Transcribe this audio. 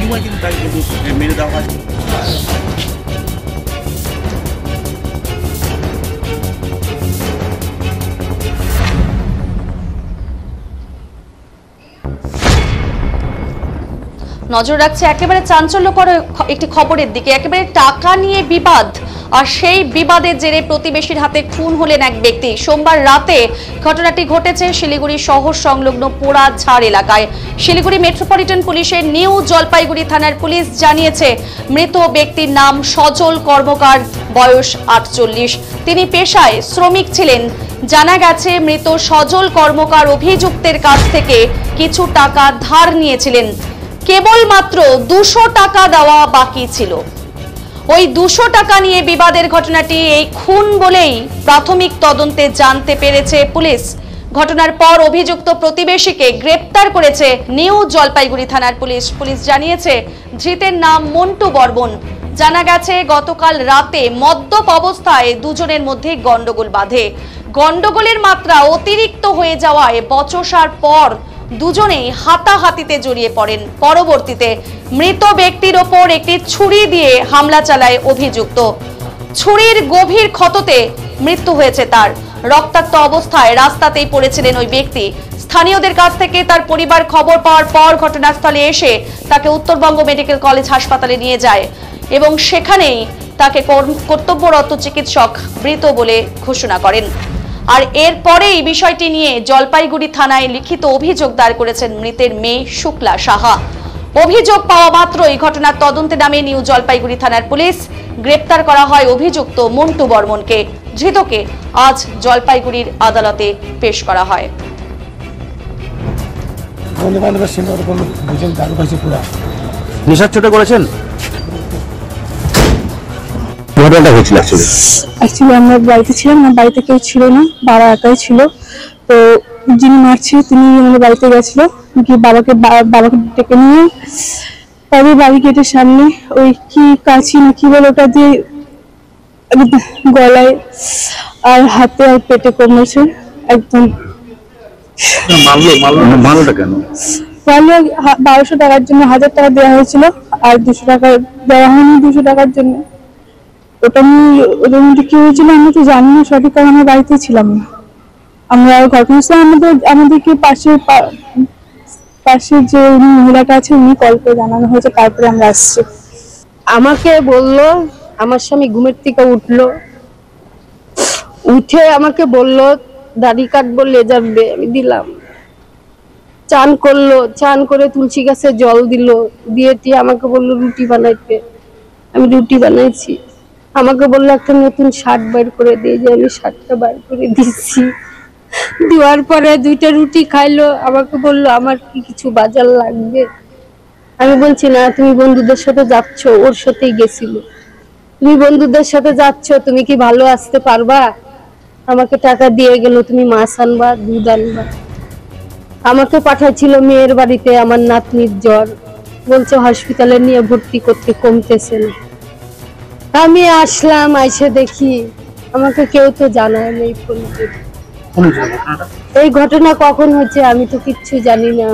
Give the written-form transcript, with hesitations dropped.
সময় কিন্তু তাকে কিন্তু মেরে দেওয়া হয়। নজর রাখছে একেবারে চাঞ্চল্যকর একটি খবরের দিকে। একেবারে টাকা নিয়ে বিবাদ, আর সেই বিবাদের জেরে প্রতিবেশীর হাতে খুন হলেন এক ব্যক্তি। সোমবার রাতে ঘটনাটি ঘটেছে শিলিগুড়ি শহর সংলগ্ন পোড়াঝাড় এলাকায়। শিলিগুড়ি মেট্রোপলিটন পুলিশের নিউ জলপাইগুড়ি থানার পুলিশ জানিয়েছে মৃত ব্যক্তির নাম সজল কর্মকার, বয়স 48। তিনি পেশায় শ্রমিক ছিলেন। জানা গেছে মৃত সজল কর্মকার অভিযুক্তের কাছ থেকে কিছু টাকা ধার নিয়েছিলেন। কেবলমাত্র 200 টাকা দেওয়া বাকি ছিল। ওই 200 টাকা নিয়ে বিবাদের ঘটনাটি এই খুন বলেই প্রাথমিক তদন্তে জানতে পেরেছে পুলিশ। ঘটনার পর অভিযুক্ত প্রতিবেশীকে গ্রেপ্তার করেছে নিউ জলপাইগুড়ি থানার পুলিশ। পুলিশ জানিয়েছে ধৃতের নাম মন্টু বর্মন। জানা গেছে গতকাল রাতে মদ্যপ অবস্থায় দুজনের মধ্যে গন্ডগোল বাধে। গন্ডগোলের মাত্রা অতিরিক্ত হয়ে যাওয়ায় বচসার পর দুজনেই হাতাহাতিতে জড়িয়ে পড়েন। পরবর্তীতে মৃত ব্যক্তির ওপর একটি ছুরি দিয়ে হামলা চালায় অভিযুক্ত। ছুরির গভীর ক্ষততে মৃত্যু হয়েছে তার। রক্তাক্ত অবস্থায় রাস্তাতেই পড়েছিলেন ওই ব্যক্তি। স্থানীয়দের কাছ থেকে তার পরিবার খবর পাওয়ার পর ঘটনাস্থলে এসে তাকে উত্তরবঙ্গ মেডিকেল কলেজ হাসপাতালে নিয়ে যায় এবং সেখানেই তাকে কর্তব্যরত চিকিৎসক মৃত বলে ঘোষণা করেন। আর এরপরেই বিষয়টি নিয়ে জলপাইগুড়ি থানায় লিখিত অভিযোগ দায়ের করেছেন মৃতের মেয়ে শুক্লা সাহা। অভিযোগ পাওয়া মাত্রই ঘটনার তদন্তে নামে নিউ জলপাইগুড়ি থানার পুলিশ। গ্রেপ্তার করা হয় অভিযুক্ত মন্টু বর্মনকে। ধৃতকে আজ জলপাইগুড়ির আদালতে পেশ করা হয়। নেশার চোটে করেছেন? ঘটনাটা হয়েছিল অ্যাকচুয়ালি আমরা বাড়িতে ছিলাম না, বাড়িতে কেউ ছিল না, বাবা একাই ছিল। তো যিনি মারছে তিনি আমাদের বাড়িতে গেছিল, গিয়ে বাবাকে ডেকে নিয়ে তবে বাড়ি গেটের সামনে ওই কি কাঁচি না কি বলে ওটা দিয়ে গলায় আর হাতে আর পেটে কমেছে একদম। মারলোটা কেন? 1200 টাকার জন্য 1000 টাকা দেওয়া হয়েছিল, আর 200 টাকা দেওয়া হয়নি 200 টাকার জন্য। ওটা নিয়ে ওদের মধ্যে কি হয়েছিল আমি তো জানি না সঠিক, কারণ আমরা বাড়িতে ছিলাম না। আমরা ঘটনাস্থলে আমাদেরকে পাশে যে মহিলাটা আছে উনি কল করে জানানো হয়েছে, তারপরে আমরা আসছি। আমাকে বললো, আমার স্বামী ঘুমের থেকে উঠলো, উঠে আমাকে বললো দাড়ি কাটবো, লেজার দে। আমি দিলাম। চান করলো, চান করে তুলসী গাছে জল দিল, দিয়ে আমাকে বললো রুটি বানাইতে। আমি রুটি বানাইছি। আমাকে বললো একটা নতুন শার্ট বের করে দিয়ে, যে আমি শার্টটা বার করে দিচ্ছি। দেওয়ার পরে 2টা রুটি খাইলো। আমাকে বললো আমার কি কিছু বাজার লাগবে? আমি বলছি না, তুমি বন্ধুদের সাথে যাচ্ছ, ওর সাথেই গেছিল। তুমি বন্ধুদের সাথে যাচ্ছ, তুমি কি ভালো আসতে পারবা? আমাকে টাকা দিয়ে গেল, তুমি মাছ আনবা, দুধ আনবা। আমাকে পাঠাচ্ছিল মেয়ের বাড়িতে, আমার নাতনির জ্বর, বলছে হসপিটালে নিয়ে ভর্তি করতে, কমতেছে না। আমি আসলাম, আইসে দেখি আমাকে কেউ তো জানায় নেই ফোন করে। এই ঘটনা কখন হচ্ছে আমি তো কিচ্ছু জানি না।